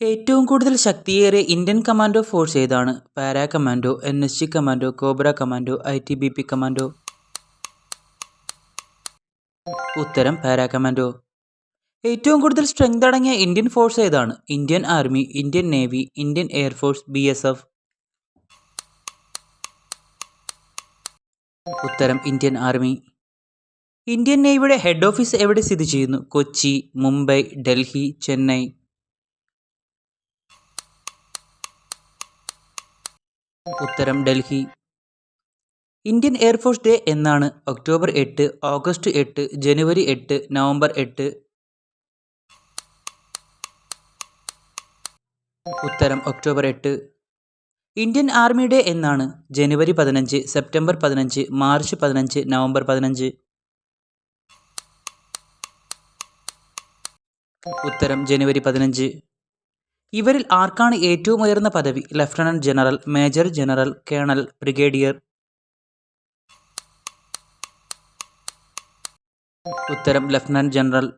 ഏറ്റവും കൂടുതൽ ശക്തിയേറിയ ഇന്ത്യൻ കമാൻഡോ ഫോഴ്സ് ഏതാണ്? Para commando, NSG commando, cobra commando, ITBP commando? ഉത്തരം പാരാ കമാൻഡോ. ഏറ്റവും കൂടുതൽ സ്ട്രെങ്ത് അടങ്ങിയ ഇന്ത്യൻ ഫോഴ്സ് ഏതാണ്? Indian army, Indian navy, Indian air force, BSF? ഉത്തരം ഇന്ത്യൻ ആർമി. ഇന്ത്യൻ നേവിയുടെ ഹെഡ് ഓഫീസ് എവിടെ സ്ഥിതി ചെയ്യുന്നു? കൊച്ചി, മുംബൈ, ഡൽഹി, ചെന്നൈ? ഉത്തരം ഡൽഹി. ഇന്ത്യൻ എയർഫോഴ്സ് ഡേ എന്നാണ്? ഒക്ടോബർ 8, ഓഗസ്റ്റ് 8, ജനുവരി 8, നവംബർ 8? ഉത്തരം ഒക്ടോബർ 8. ഇന്ത്യൻ ആർമി ഡേ എന്നാണ്? ജനുവരി 15, സെപ്റ്റംബർ 15, മാർച്ച് 15, നവംബർ 15? ഉത്തരം ജനുവരി 15. ഇവരിൽ ആർക്കാണ് ഏറ്റവും ഉയർന്ന പദവി? Lieutenant general, major general, colonel, brigadier? ഉത്തരം ലഫ്റ്റനന്റ് ജനറൽ.